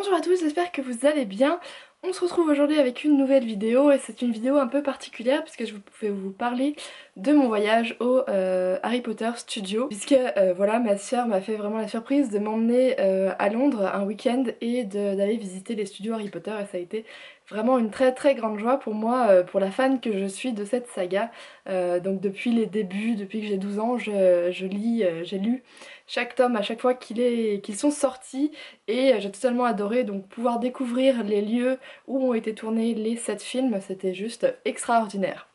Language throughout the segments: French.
Bonjour à tous, j'espère que vous allez bien. On se retrouve aujourd'hui avec une nouvelle vidéo et c'est une vidéo un peu particulière puisque je vais vous parler de mon voyage au Harry Potter Studio, puisque voilà, ma soeur m'a fait vraiment la surprise de m'emmener à Londres un week-end et d'aller visiter les studios Harry Potter, et ça a été vraiment une très très grande joie pour moi, pour la fan que je suis de cette saga. Donc depuis les débuts, depuis que j'ai 12 ans, j'ai lu chaque tome à chaque fois qu'ils sont sortis, et j'ai totalement adoré donc pouvoir découvrir les lieux où ont été tournés les 7 films, c'était juste extraordinaire.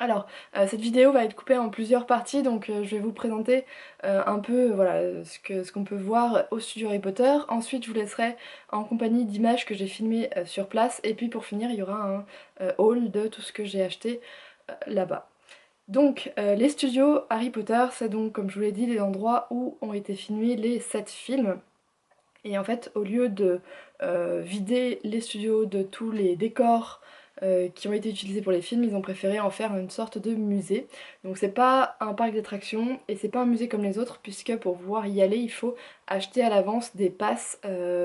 Alors, cette vidéo va être coupée en plusieurs parties, donc je vais vous présenter un peu voilà, ce qu'on peut voir au studio Harry Potter. Ensuite, je vous laisserai en compagnie d'images que j'ai filmées sur place, et puis pour finir, il y aura un haul de tout ce que j'ai acheté là-bas. Donc, les studios Harry Potter, c'est donc, comme je vous l'ai dit, les endroits où ont été filmés les 7 films. Et en fait, au lieu de vider les studios de tous les décors qui ont été utilisés pour les films, ils ont préféré en faire une sorte de musée. Donc c'est pas un parc d'attractions et c'est pas un musée comme les autres, puisque pour pouvoir y aller, il faut acheter à l'avance des passes,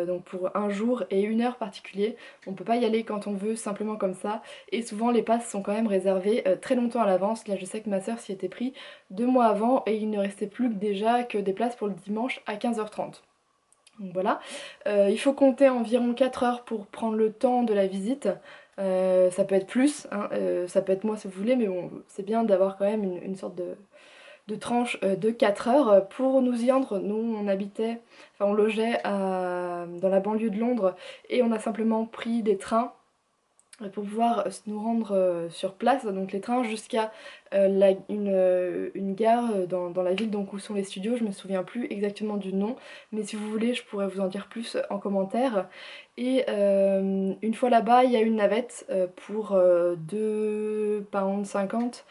donc pour un jour et une heure particuliers. On peut pas y aller quand on veut, simplement comme ça. Et souvent les passes sont quand même réservées très longtemps à l'avance. Là je sais que ma soeur s'y était pris 2 mois avant et il ne restait plus que déjà que des places pour le dimanche à 15h30. Donc voilà, il faut compter environ 4 heures pour prendre le temps de la visite. Ça peut être plus, hein, ça peut être moins si vous voulez, mais bon, c'est bien d'avoir quand même une sorte de tranche de 4 heures pour nous y rendre. Nous, on habitait, enfin on logeait dans la banlieue de Londres, et on a simplement pris des trains pour pouvoir nous rendre sur place, donc les trains jusqu'à une gare dans la ville donc où sont les studios. Je me souviens plus exactement du nom, mais si vous voulez je pourrais vous en dire plus en commentaire. Et une fois là-bas, il y a une navette pour 2,50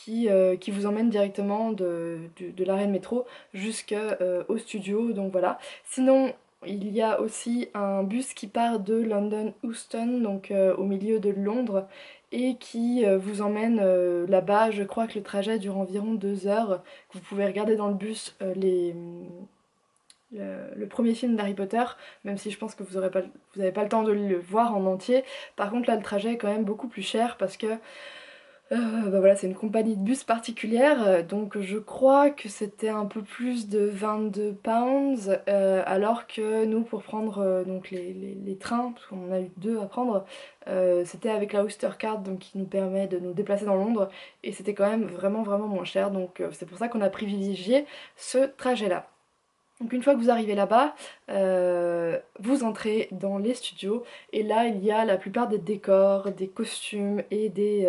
£, qui vous emmène directement de l'arrêt de métro jusqu'au studio, donc voilà. Sinon, il y a aussi un bus qui part de London Euston, donc au milieu de Londres, et qui vous emmène là-bas. Je crois que le trajet dure environ 2 heures. Vous pouvez regarder dans le bus le premier film d'Harry Potter, même si je pense que vous n'avez pas le temps de le voir en entier. Par contre là, le trajet est quand même beaucoup plus cher parce que bah voilà, c'est une compagnie de bus particulière, donc je crois que c'était un peu plus de 22 pounds, alors que nous, pour prendre donc les trains, parce qu'on en a eu 2 à prendre, c'était avec la Oyster Card, donc qui nous permet de nous déplacer dans Londres, et c'était quand même vraiment vraiment moins cher, donc c'est pour ça qu'on a privilégié ce trajet-là. Donc une fois que vous arrivez là-bas, vous entrez dans les studios, et là il y a la plupart des décors, des costumes et des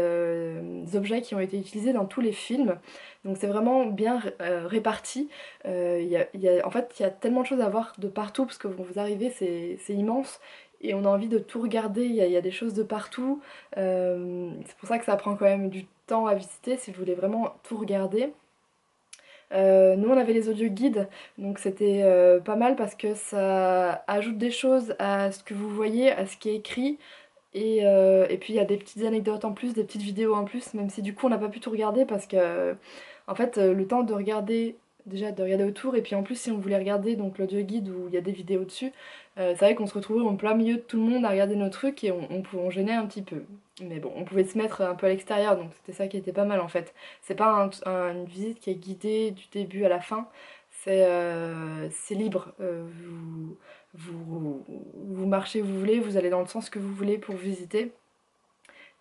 objets qui ont été utilisés dans tous les films. Donc c'est vraiment bien réparti. En fait il y a tellement de choses à voir de partout, parce que quand vous arrivez c'est immense. Et on a envie de tout regarder, il y a des choses de partout. C'est pour ça que ça prend quand même du temps à visiter si vous voulez vraiment tout regarder. Nous on avait les audio guides, donc c'était pas mal parce que ça ajoute des choses à ce que vous voyez, à ce qui est écrit, et puis il y a des petites anecdotes en plus, des petites vidéos en plus, même si du coup on n'a pas pu tout regarder parce que en fait le temps de regarder, déjà de regarder autour, et puis en plus si on voulait regarder donc l'audio guide où il y a des vidéos dessus, c'est vrai qu'on se retrouvait en plein milieu de tout le monde à regarder nos trucs, et on gênait un petit peu. Mais bon, on pouvait se mettre un peu à l'extérieur, donc c'était ça qui était pas mal en fait. C'est pas une visite qui est guidée du début à la fin, c'est libre. Vous marchez où vous voulez, vous allez dans le sens que vous voulez pour visiter.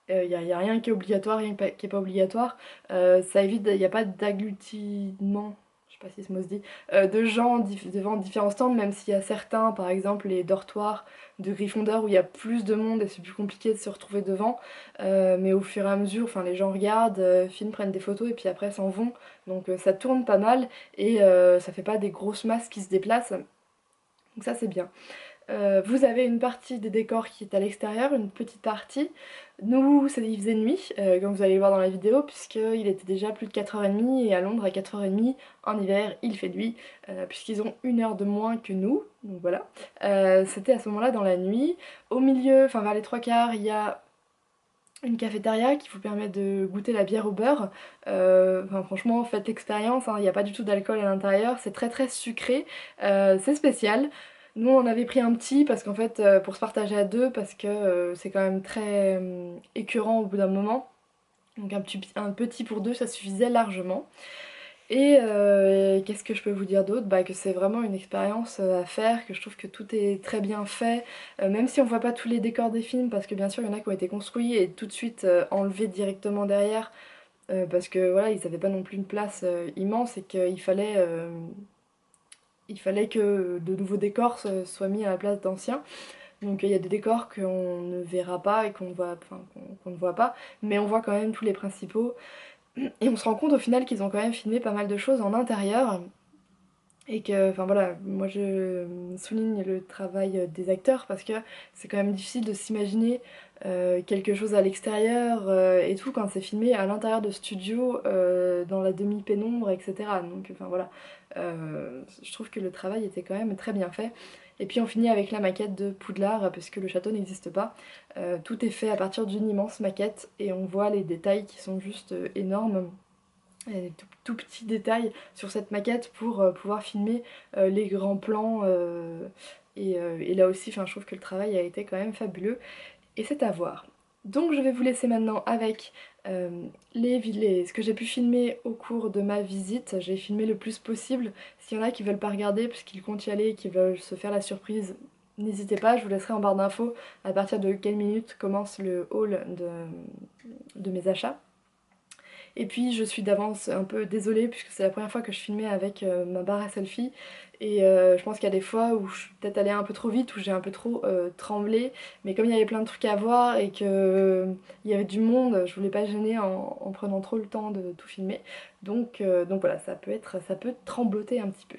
Y a rien qui est obligatoire, rien qui est pas obligatoire. Ça évite, il n'y a pas d'agglutinement, je sais pas si ce mot se dit, de gens devant différents stands, même s'il y a certains, par exemple les dortoirs de Gryffondor où il y a plus de monde et c'est plus compliqué de se retrouver devant. Mais au fur et à mesure, enfin, les gens regardent, filment, prennent des photos et puis après s'en vont. Donc ça tourne pas mal, et ça fait pas des grosses masses qui se déplacent. Donc ça c'est bien. Vous avez une partie des décors qui est à l'extérieur, une petite partie. Nous, il faisait nuit, comme vous allez le voir dans la vidéo, puisqu'il était déjà plus de 4h30, et à Londres, à 4h30, en hiver, il fait nuit, puisqu'ils ont 1 heure de moins que nous, donc voilà. C'était à ce moment-là dans la nuit. Au milieu, enfin vers les 3 quarts, il y a une cafétéria qui vous permet de goûter la bière au beurre. Enfin, franchement, faites l'expérience, hein, il n'y a pas du tout d'alcool à l'intérieur, c'est très très sucré, c'est spécial. Nous on avait pris un petit parce qu'en fait pour se partager à deux parce que c'est quand même très écœurant au bout d'un moment. Donc un petit pour deux ça suffisait largement. Et qu'est-ce que je peux vous dire d'autre? Bah que c'est vraiment une expérience à faire, que je trouve que tout est très bien fait, même si on voit pas tous les décors des films, parce que bien sûr il y en a qui ont été construits et tout de suite enlevés directement derrière, parce que voilà, ils avaient pas non plus une place immense et il fallait que de nouveaux décors soient mis à la place d'anciens. Donc il y a des décors qu'on ne verra pas et qu'on ne voit pas, mais on voit quand même tous les principaux. Et on se rend compte au final qu'ils ont quand même filmé pas mal de choses en intérieur. Et que, enfin voilà, moi je souligne le travail des acteurs parce que c'est quand même difficile de s'imaginer quelque chose à l'extérieur et tout quand c'est filmé à l'intérieur de studio, dans la demi-pénombre, etc. Donc enfin voilà, je trouve que le travail était quand même très bien fait. Et puis on finit avec la maquette de Poudlard parce que le château n'existe pas. Tout est fait à partir d'une immense maquette et on voit les détails qui sont juste énormes. Il y a des tout petits détails sur cette maquette pour pouvoir filmer les grands plans et là aussi je trouve que le travail a été quand même fabuleux et c'est à voir. Donc je vais vous laisser maintenant avec ce que j'ai pu filmer au cours de ma visite. J'ai filmé le plus possible. S'il y en a qui veulent pas regarder parce qu'ils comptent y aller et qui veulent se faire la surprise, n'hésitez pas, je vous laisserai en barre d'infos à partir de quelle minute commence le haul de mes achats. Et puis je suis d'avance un peu désolée puisque c'est la première fois que je filmais avec ma barre à selfie et je pense qu'il y a des fois où je suis peut-être allée un peu trop vite, où j'ai un peu trop tremblé, mais comme il y avait plein de trucs à voir et que il y avait du monde, je voulais pas gêner en prenant trop le temps de tout filmer. Donc voilà, ça peut trembloter un petit peu.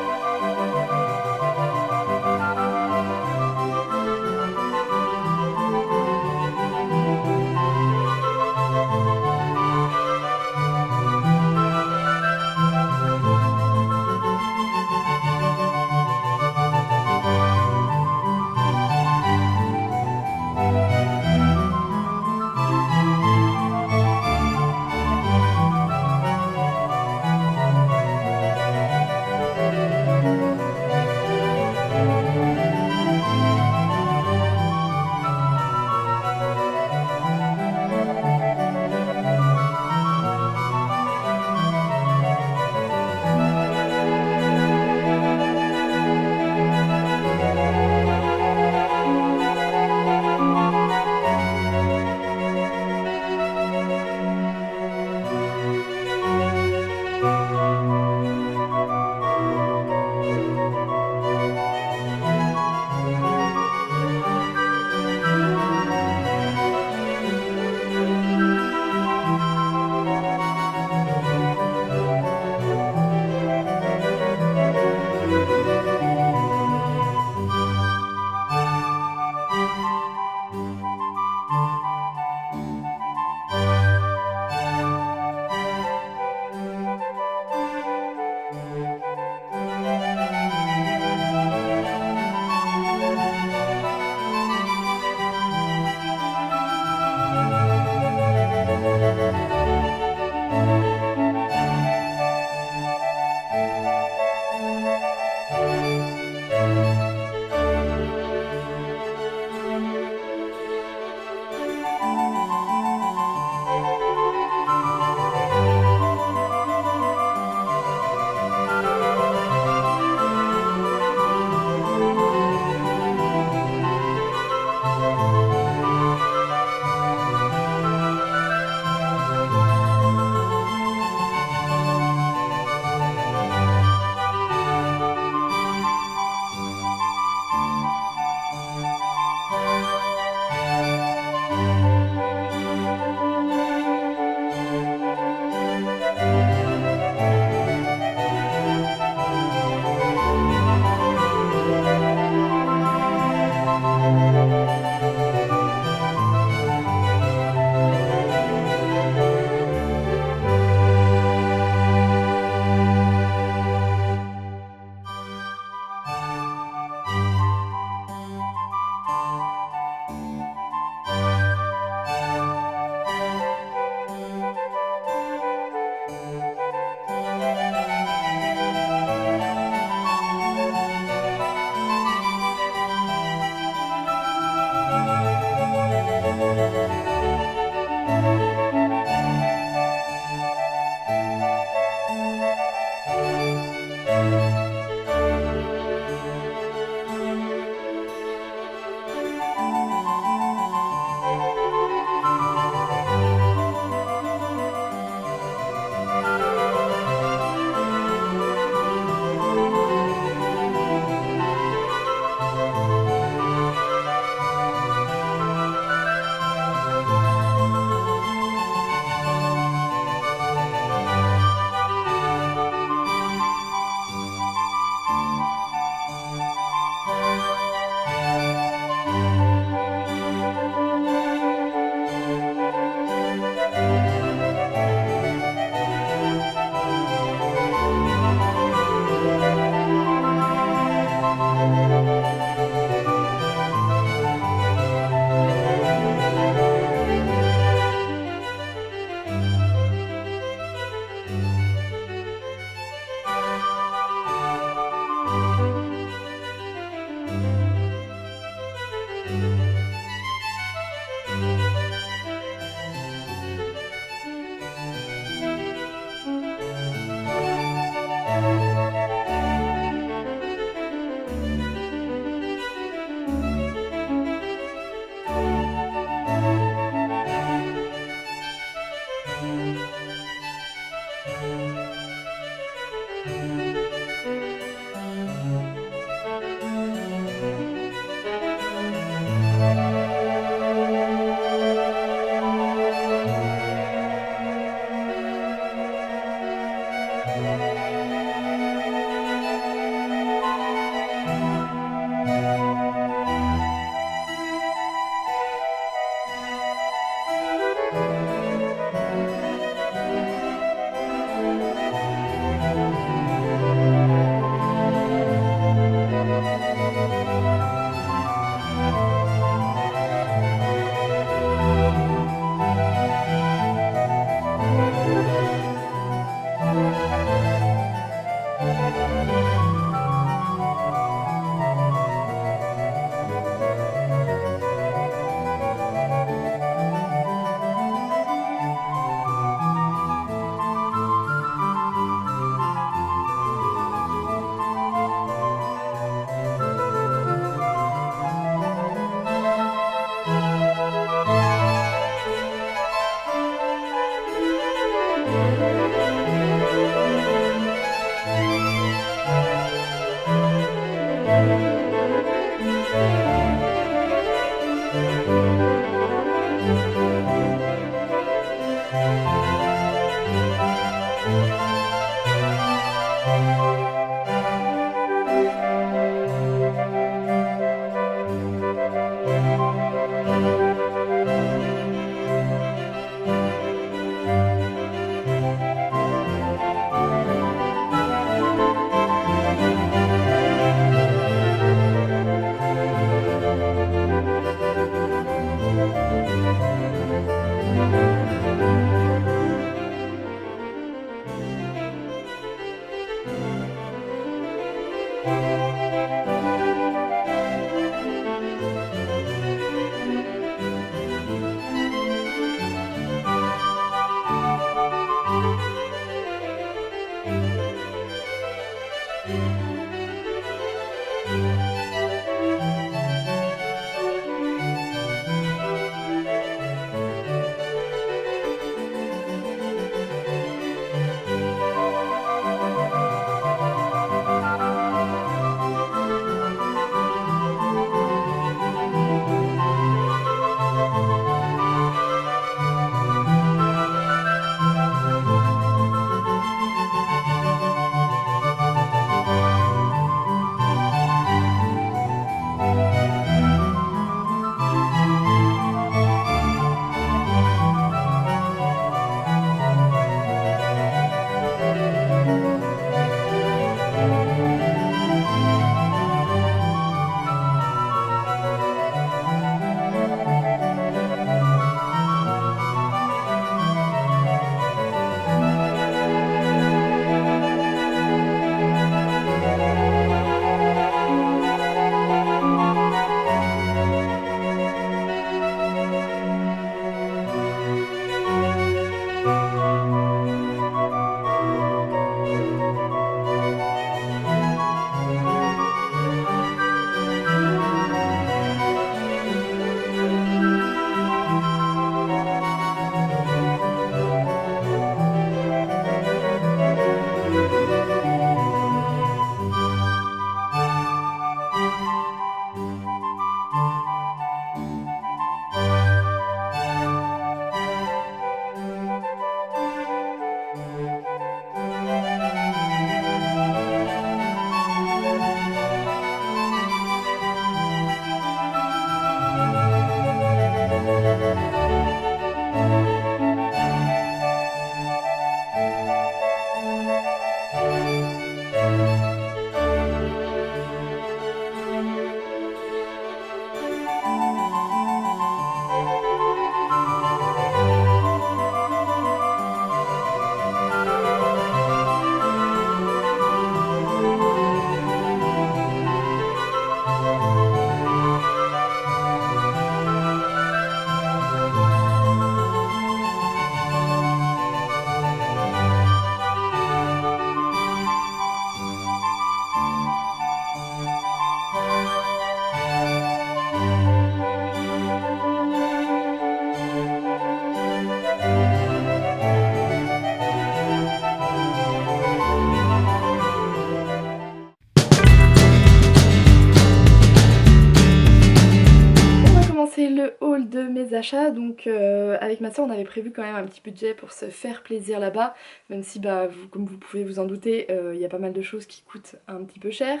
le haul de mes achats. Donc avec ma soeur on avait prévu quand même un petit budget pour se faire plaisir là-bas, même si bah comme vous pouvez vous en douter, il y a pas mal de choses qui coûtent un petit peu cher,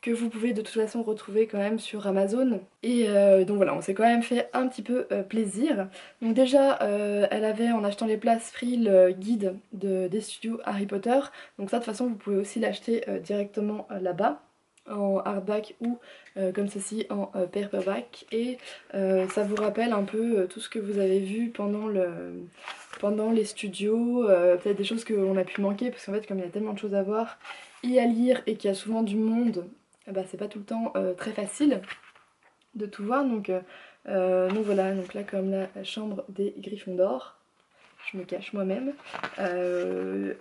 que vous pouvez de toute façon retrouver quand même sur Amazon. Et donc voilà, on s'est quand même fait un petit peu plaisir. Donc déjà, elle avait en achetant les places pris le guide des studios Harry Potter. Donc ça de toute façon vous pouvez aussi l'acheter directement là-bas, en hardback ou comme ceci en paperback. Et ça vous rappelle un peu tout ce que vous avez vu pendant les studios, peut-être des choses qu'on a pu manquer, parce qu'en fait comme il y a tellement de choses à voir et à lire et qu'il y a souvent du monde, bah, c'est pas tout le temps très facile de tout voir. Donc voilà, donc là comme la chambre des Gryffondor, je me cache moi-même,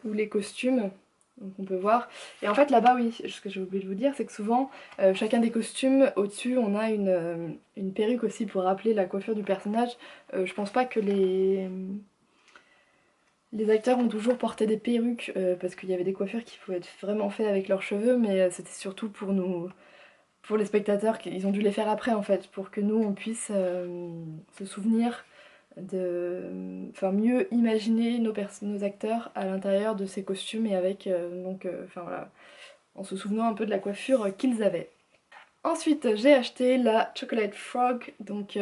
ou les costumes. Donc on peut voir. Et en fait là-bas, oui, ce que j'ai oublié de vous dire, c'est que souvent, chacun des costumes, au-dessus, on a une perruque aussi pour rappeler la coiffure du personnage. Je pense pas que les acteurs ont toujours porté des perruques, parce qu'il y avait des coiffures qui pouvaient être vraiment faites avec leurs cheveux, mais c'était surtout pour nous, pour les spectateurs, ils ont dû les faire après en fait, pour que nous on puisse se souvenir enfin mieux imaginer nos acteurs à l'intérieur de ces costumes et avec enfin voilà, en se souvenant un peu de la coiffure qu'ils avaient. Ensuite j'ai acheté la Chocolate Frog, donc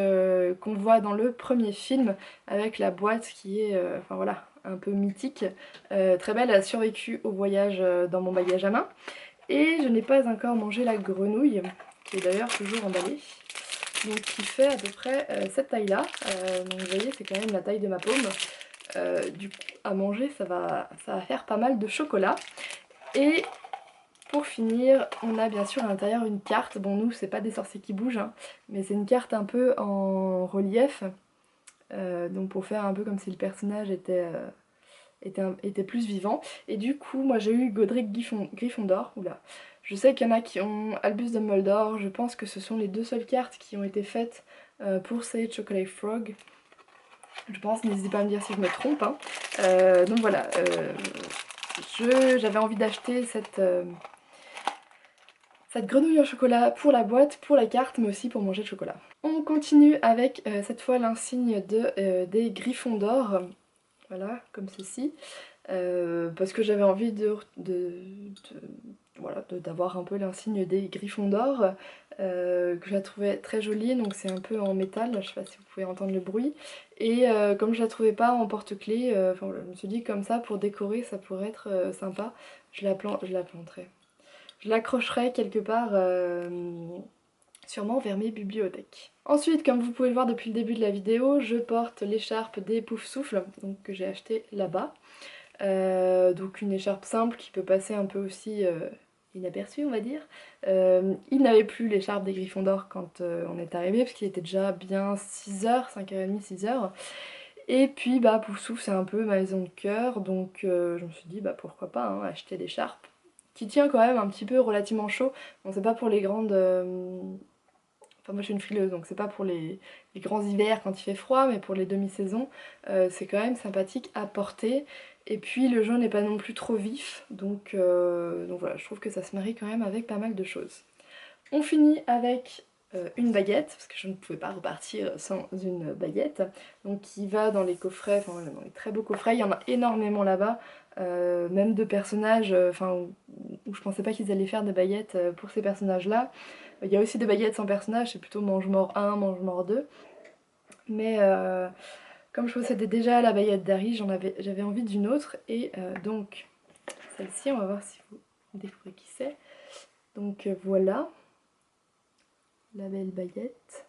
qu'on voit dans le premier film, avec la boîte qui est enfin voilà, un peu mythique, très belle, elle a survécu au voyage dans mon bagage à main. Et je n'ai pas encore mangé la grenouille, qui est d'ailleurs toujours emballée, donc qui fait à peu près cette taille là, donc vous voyez c'est quand même la taille de ma paume. Du coup à manger ça va faire pas mal de chocolat. Et pour finir on a bien sûr à l'intérieur une carte, bon nous c'est pas des sorciers qui bougent hein, mais c'est une carte un peu en relief, donc pour faire un peu comme si le personnage était plus vivant. Et du coup moi j'ai eu Godric Gryffondor, oula. Je sais qu'il y en a qui ont Albus Dumbledore, je pense que ce sont les deux seules cartes qui ont été faites pour ces Chocolate Frog. Je pense, n'hésitez pas à me dire si je me trompe. Hein. Donc voilà, j'avais envie d'acheter cette grenouille au chocolat pour la boîte, pour la carte, mais aussi pour manger le chocolat. On continue avec cette fois l'insigne des Gryffondor, voilà, comme ceci. Parce que j'avais envie voilà, d'avoir un peu l'insigne des Gryffondor, que je la trouvais très jolie, donc c'est un peu en métal, je sais pas si vous pouvez entendre le bruit. Et comme je la trouvais pas en porte-clés, enfin, voilà, je me suis dit comme ça pour décorer ça pourrait être sympa, je la planterai. Je l'accrocherai quelque part, sûrement vers mes bibliothèques. Ensuite, comme vous pouvez le voir depuis le début de la vidéo, je porte l'écharpe des Poufsouffles, donc que j'ai acheté là-bas. Donc une écharpe simple qui peut passer un peu aussi inaperçue on va dire. Il n'avait plus l'écharpe des Gryffondor quand on est arrivé, parce qu'il était déjà bien 6h, 5h30, 6h. Et puis bah Poufsouffle c'est un peu ma maison de cœur, donc je me suis dit bah pourquoi pas hein, acheter l'écharpe qui tient quand même un petit peu relativement chaud. Bon c'est pas pour les grandes... Enfin moi je suis une frileuse donc c'est pas pour les grands hivers quand il fait froid, mais pour les demi-saisons c'est quand même sympathique à porter. Et puis le jaune n'est pas non plus trop vif, donc voilà, je trouve que ça se marie quand même avec pas mal de choses. On finit avec une baguette, parce que je ne pouvais pas repartir sans une baguette, donc qui va dans les coffrets, enfin dans les très beaux coffrets, il y en a énormément là-bas, même de personnages, où je pensais pas qu'ils allaient faire des baguettes pour ces personnages-là. Il y a aussi des baguettes sans personnage, c'est plutôt Mange-Mort 1, Mange-Mort 2, mais comme je possédais déjà la baguette d'Harry, j'avais envie d'une autre, et donc celle-ci, on va voir si vous découvrez qui c'est. Donc voilà, la belle baguette.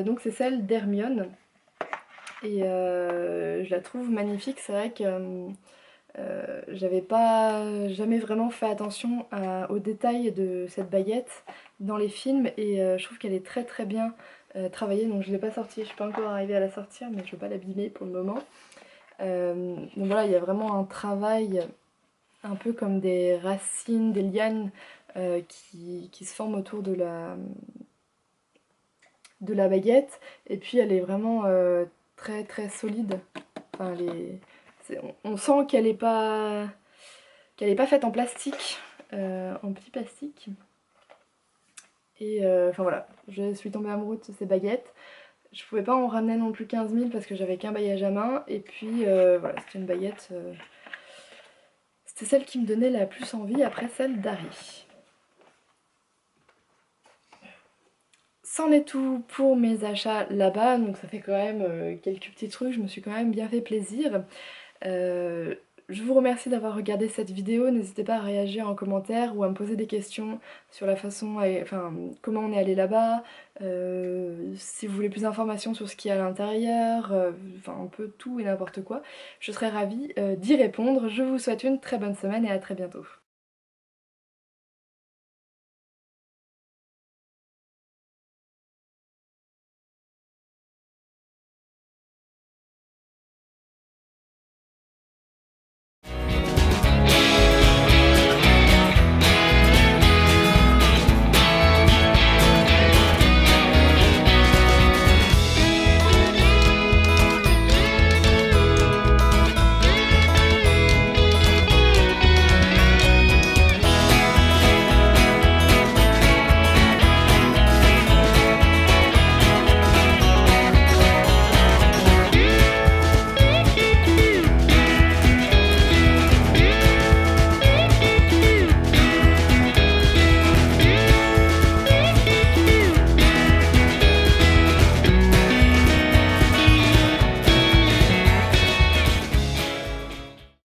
Donc c'est celle d'Hermione, et je la trouve magnifique. C'est vrai que j'avais pas jamais vraiment fait attention aux détails de cette baguette dans les films, et je trouve qu'elle est très très bien travaillée, donc je l'ai pas sortie, je suis pas encore arrivée à la sortir, mais je veux pas l'abîmer pour le moment. Donc voilà, il y a vraiment un travail un peu comme des racines, des lianes qui se forment autour de la baguette, et puis elle est vraiment très très solide. Enfin, on sent qu'elle est pas faite en plastique, en petit plastique. Et enfin voilà, je suis tombée amoureuse de ces baguettes. Je pouvais pas en ramener non plus 15 000 parce que j'avais qu'un bailliage à main. Et puis voilà, c'était une baguette. C'était celle qui me donnait la plus envie après celle d'Harry. C'en est tout pour mes achats là-bas, donc ça fait quand même quelques petits trucs, je me suis quand même bien fait plaisir. Je vous remercie d'avoir regardé cette vidéo, n'hésitez pas à réagir en commentaire ou à me poser des questions sur la façon, enfin comment on est allé là-bas, si vous voulez plus d'informations sur ce qu'il y a à l'intérieur, enfin un peu tout et n'importe quoi. Je serais ravie d'y répondre. Je vous souhaite une très bonne semaine et à très bientôt.